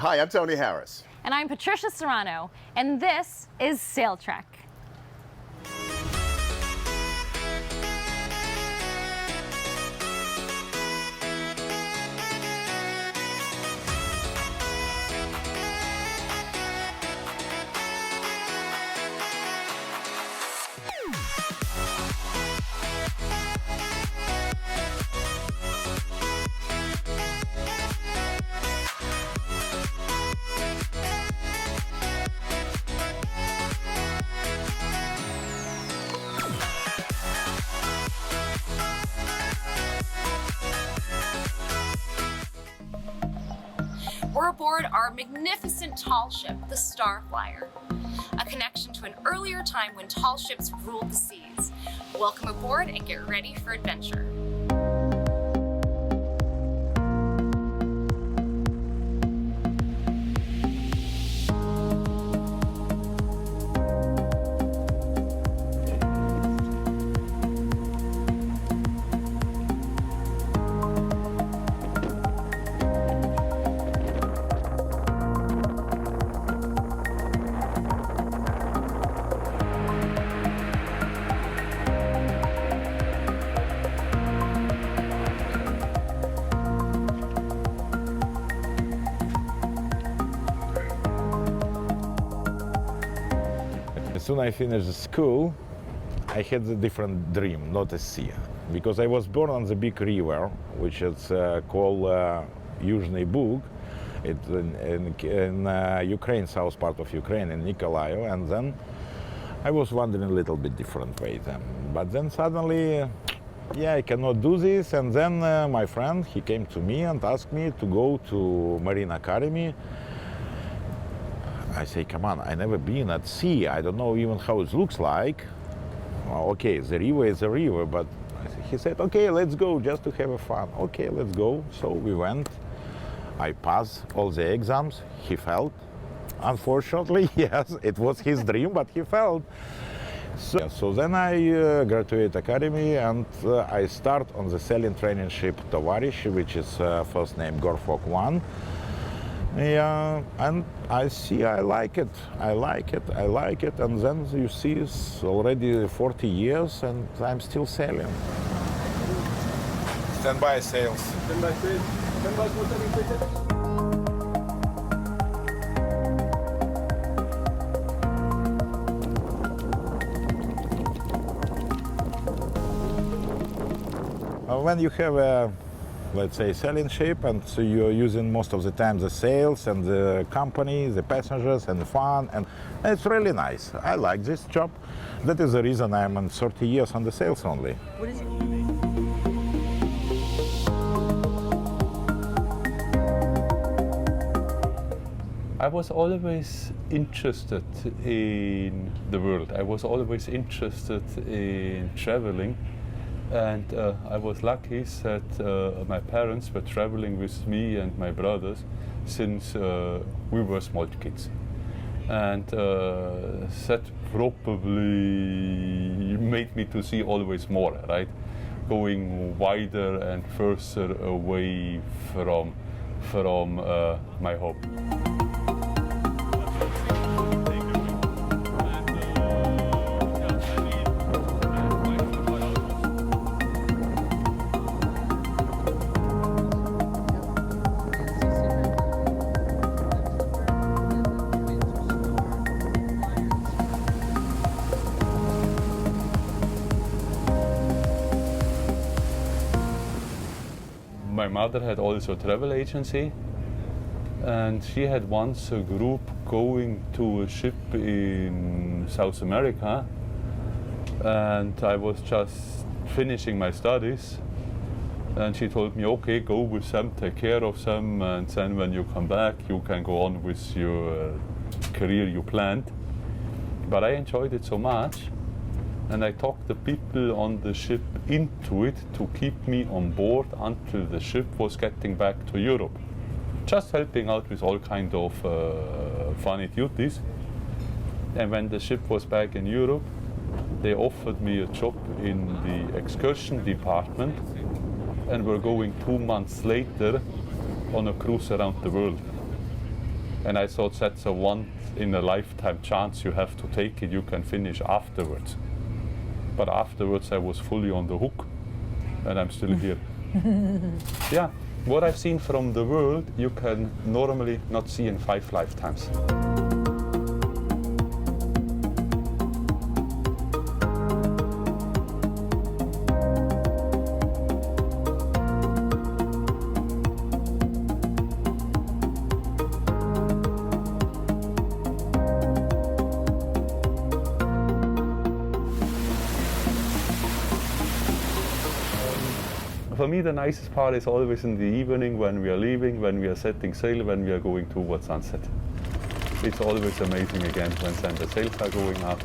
Hi, I'm Tony Harris. And I'm Patricia Serrano, and this is SailTrek. We're aboard our magnificent tall ship, the Starflyer, a connection to an earlier time when tall ships ruled the seas. Welcome aboard and get ready for adventure. As soon as I finished school, I had a different dream, not a sea, because I was born on the big river, which is called Yuzhny Bug. It's in Ukraine, south part of Ukraine, in Nikolaev, and then I was wandering a little bit different way then. But then suddenly, yeah, I cannot do this, and then my friend, he came to me and asked me to go to Marine Academy. I say, come on, I never been at sea. I don't know even how it looks like. Well, okay, the river is a river, but he said, okay, let's go just to have fun. Okay, let's go. So we went. I passed all the exams. He failed. Unfortunately, yes, it was his dream, but he failed. So then I graduate academy and I start on the sailing training ship Tovarish, which is first name Gorfok 1. Yeah, and I see I like it, and then you see it's already 40 years and I'm still sailing. Stand by sails. Stand by sails. Stand by motoring ticket. When you have a, let's say, sailing ship, and so you're using most of the time the sails and the company, the passengers and the fun, and it's really nice. I like this job. That is the reason I'm on 30 years on the sails only. What is it? I was always interested in the world. I was always interested in traveling. And I was lucky that my parents were traveling with me and my brothers since we were small kids. And that probably made me to see always more, right? Going wider and further away from my home. My mother had also a travel agency, and she had once a group going to a ship in South America, and I was just finishing my studies, and she told me, okay, go with them, take care of them, and then when you come back you can go on with your career you planned. But I enjoyed it so much, and I talked the people on the ship into it to keep me on board until the ship was getting back to Europe. Just helping out with all kind of funny duties. And when the ship was back in Europe, they offered me a job in the excursion department and were going 2 months later on a cruise around the world. And I thought that's a once in a lifetime chance, you have to take it, you can finish afterwards. But afterwards I was fully on the hook, and I'm still here. Yeah, what I've seen from the world, you can normally not see in 5 lifetimes. For me, the nicest part is always in the evening when we are leaving, when we are setting sail, when we are going towards sunset. It's always amazing again when the sails are going up,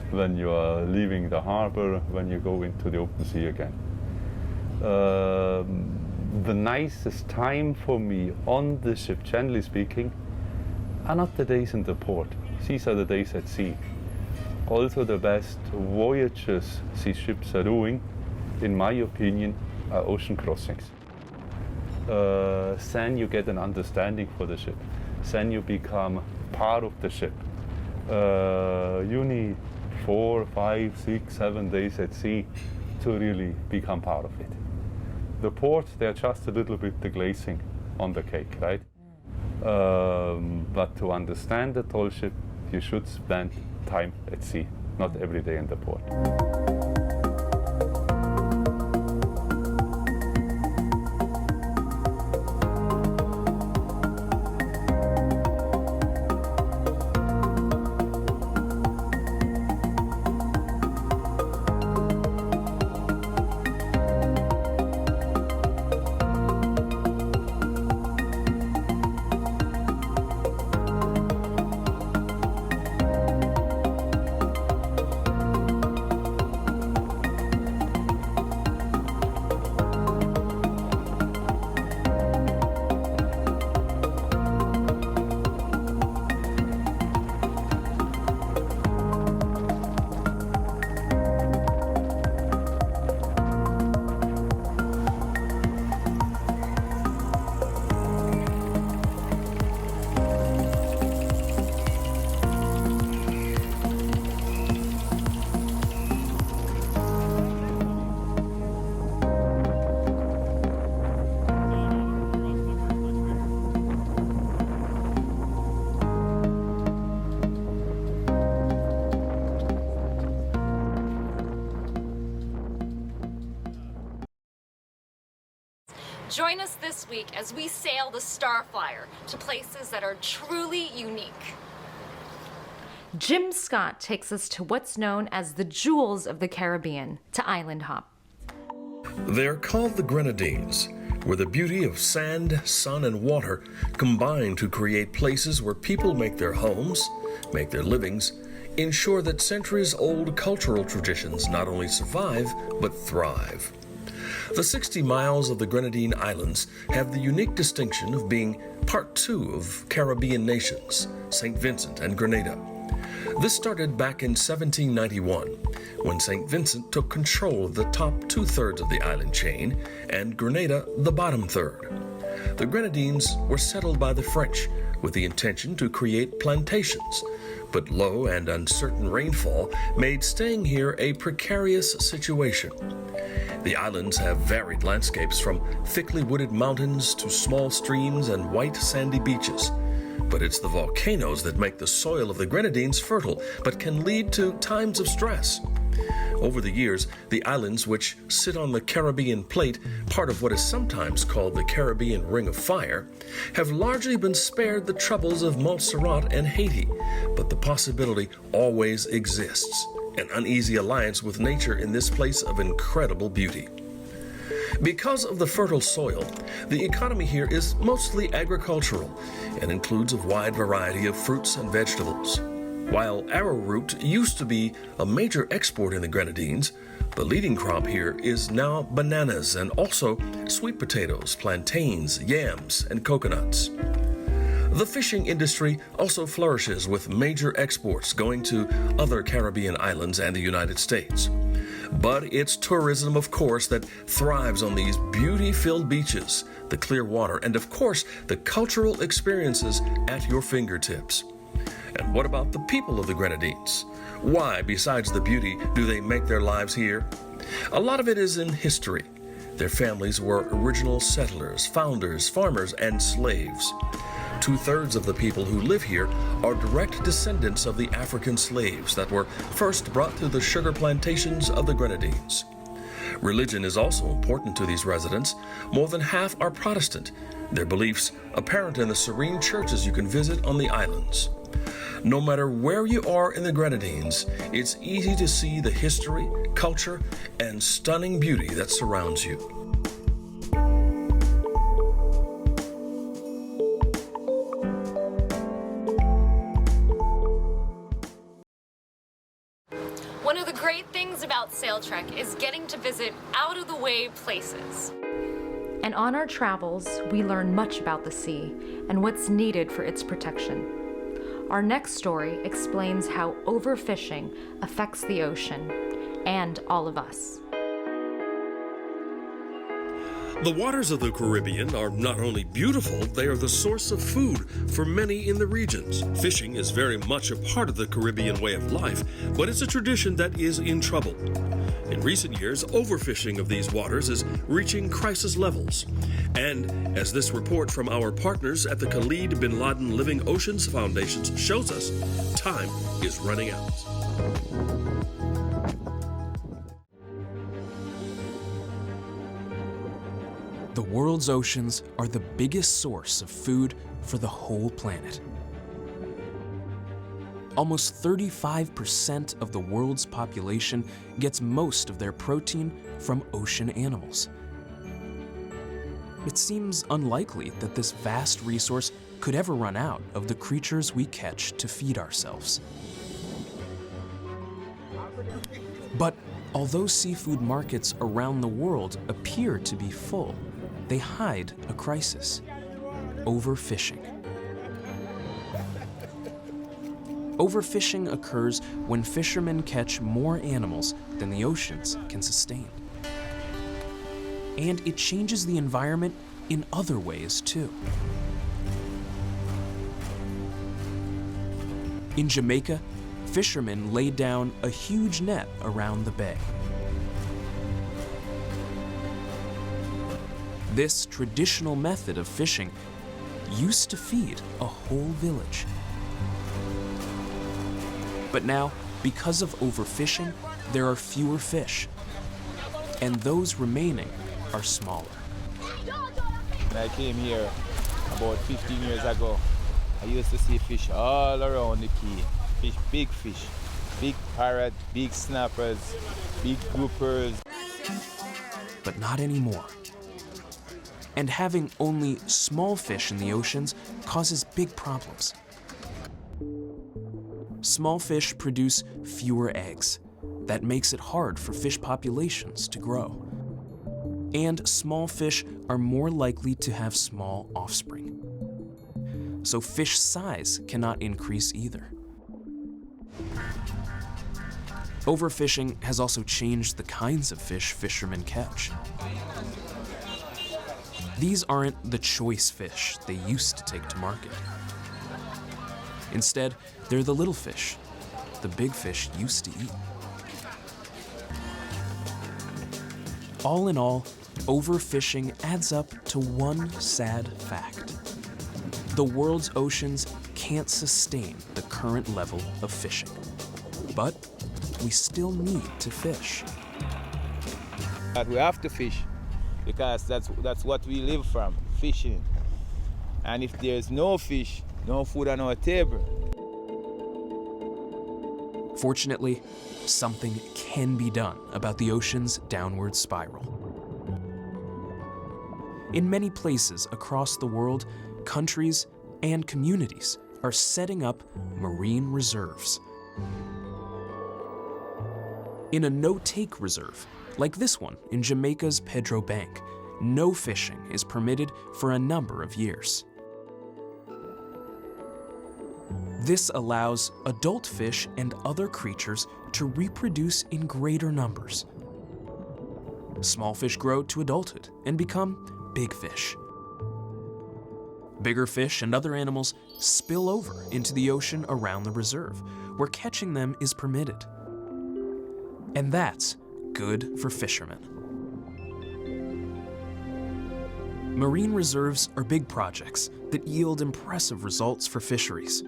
when you are leaving the harbor, when you go into the open sea again. The nicest time for me on the ship, generally speaking, are not the days in the port. These are the days at sea. Also the best voyages these ships are doing, in my opinion, ocean crossings. Then you get an understanding for the ship. Then you become part of the ship. You need 4, 5, 6, 7 days at sea to really become part of it. The ports, they're just a little bit the glazing on the cake, right? But to understand the tall ship, you should spend time at sea, not every day in the port. Join us this week as we sail the Starflyer to places that are truly unique. Jim Scott takes us to what's known as the jewels of the Caribbean, to Island Hop. They're called the Grenadines, where the beauty of sand, sun, and water combine to create places where people make their homes, make their livings, ensure that centuries-old cultural traditions not only survive, but thrive. The 60 miles of the Grenadine Islands have the unique distinction of being part 2 of Caribbean nations, St. Vincent and Grenada. This started back in 1791, when St. Vincent took control of the top 2/3 of the island chain and Grenada the bottom third. The Grenadines were settled by the French with the intention to create plantations, but low and uncertain rainfall made staying here a precarious situation. The islands have varied landscapes from thickly wooded mountains to small streams and white sandy beaches. But it's the volcanoes that make the soil of the Grenadines fertile, but can lead to times of stress. Over the years, the islands, which sit on the Caribbean plate, part of what is sometimes called the Caribbean Ring of Fire, have largely been spared the troubles of Montserrat and Haiti, but the possibility always exists, an uneasy alliance with nature in this place of incredible beauty. Because of the fertile soil, the economy here is mostly agricultural and includes a wide variety of fruits and vegetables. While arrowroot used to be a major export in the Grenadines, the leading crop here is now bananas and also sweet potatoes, plantains, yams, and coconuts. The fishing industry also flourishes with major exports going to other Caribbean islands and the United States. But it's tourism, of course, that thrives on these beauty-filled beaches, the clear water, and of course, the cultural experiences at your fingertips. And what about the people of the Grenadines? Why, besides the beauty, do they make their lives here? A lot of it is in history. Their families were original settlers, founders, farmers, and slaves. 2/3 of the people who live here are direct descendants of the African slaves that were first brought to the sugar plantations of the Grenadines. Religion is also important to these residents. More than half are Protestant, their beliefs apparent in the serene churches you can visit on the islands. No matter where you are in the Grenadines, it's easy to see the history, culture, and stunning beauty that surrounds you. One of the great things about SailTrek is getting to visit out-of-the-way places. And on our travels, we learn much about the sea and what's needed for its protection. Our next story explains how overfishing affects the ocean and all of us. The waters of the Caribbean are not only beautiful, they are the source of food for many in the regions. Fishing is very much a part of the Caribbean way of life, but it's a tradition that is in trouble. In recent years, overfishing of these waters is reaching crisis levels. And as this report from our partners at the Khalid bin Laden Living Oceans Foundation shows us, time is running out. The world's oceans are the biggest source of food for the whole planet. Almost 35% of the world's population gets most of their protein from ocean animals. It seems unlikely that this vast resource could ever run out of the creatures we catch to feed ourselves. But although seafood markets around the world appear to be full, they hide a crisis: overfishing. Overfishing occurs when fishermen catch more animals than the oceans can sustain. And it changes the environment in other ways too. In Jamaica, fishermen laid down a huge net around the bay. This traditional method of fishing used to feed a whole village. But now, because of overfishing, there are fewer fish, and those remaining are smaller. When I came here about 15 years ago, I used to see fish all around the quay. Fish, big parrot, big snappers, big groupers. But not anymore. And having only small fish in the oceans causes big problems. Small fish produce fewer eggs. That makes it hard for fish populations to grow. And small fish are more likely to have small offspring. So fish size cannot increase either. Overfishing has also changed the kinds of fish fishermen catch. These aren't the choice fish they used to take to market. Instead, they're the little fish the big fish used to eat. All in all, overfishing adds up to one sad fact. The world's oceans can't sustain the current level of fishing. But we still need to fish. But we have to fish because that's what we live from, fishing. And if there's no fish, no food on our table. Fortunately, something can be done about the ocean's downward spiral. In many places across the world, countries and communities are setting up marine reserves. In a no-take reserve, like this one in Jamaica's Pedro Bank, no fishing is permitted for a number of years. This allows adult fish and other creatures to reproduce in greater numbers, Small fish grow to adulthood and become big fish. Bigger fish and other animals spill over into the ocean around the reserve, where catching them is permitted. And that's good for fishermen. Marine reserves are big projects that yield impressive results for fisheries.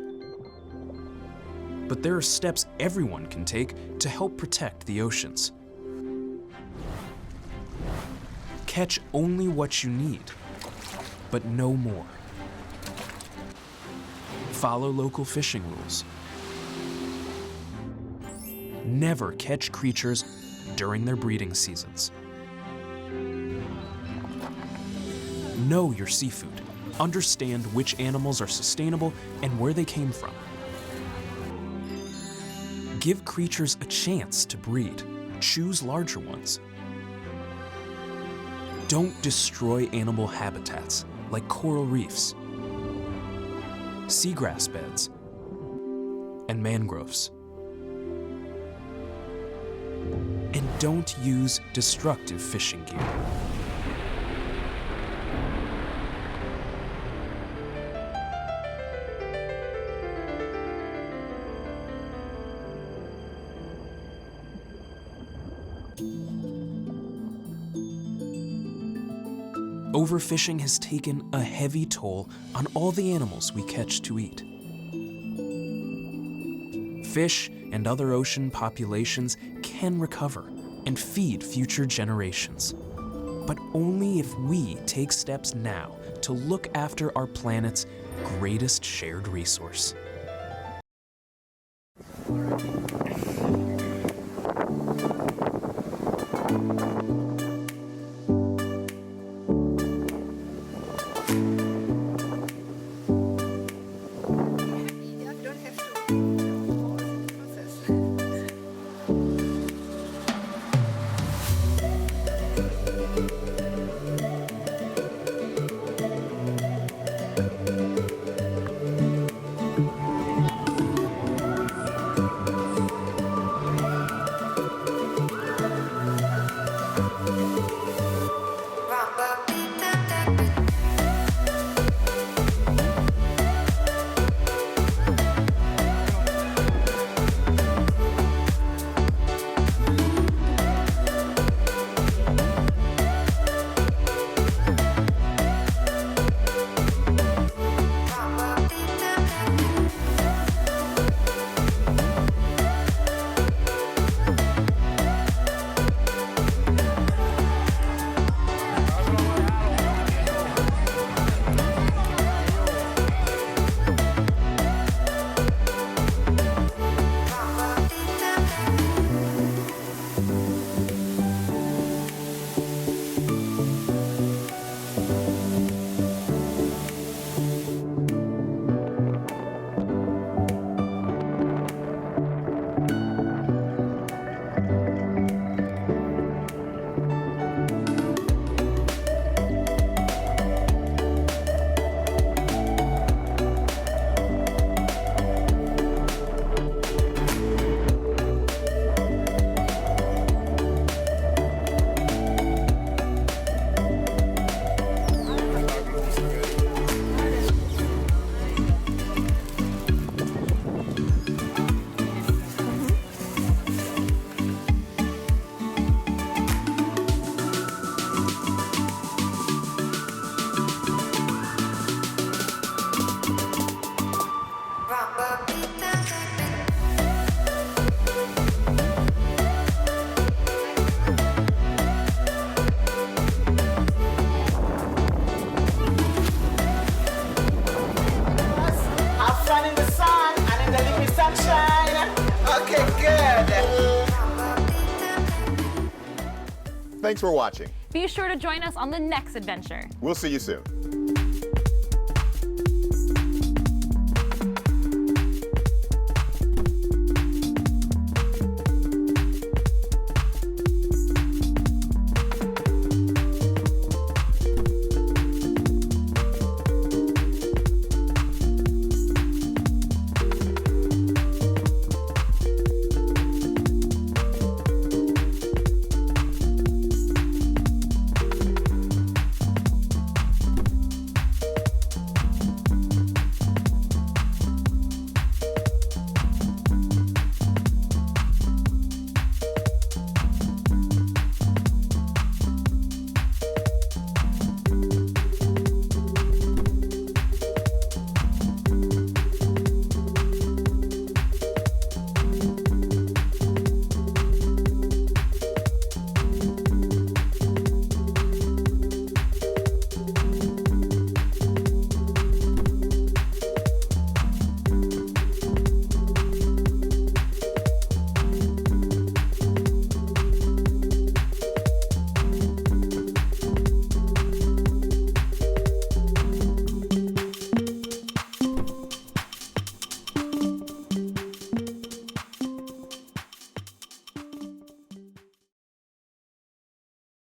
But there are steps everyone can take to help protect the oceans. Catch only what you need, but no more. Follow local fishing rules. Never catch creatures during their breeding seasons. Know your seafood. Understand which animals are sustainable and where they came from. Give creatures a chance to breed. Choose larger ones. Don't destroy animal habitats like coral reefs, seagrass beds, and mangroves. And don't use destructive fishing gear. Overfishing has taken a heavy toll on all the animals we catch to eat. Fish and other ocean populations can recover and feed future generations, but only if we take steps now to look after our planet's greatest shared resource. Thanks for watching. Be sure to join us on the next adventure. We'll see you soon.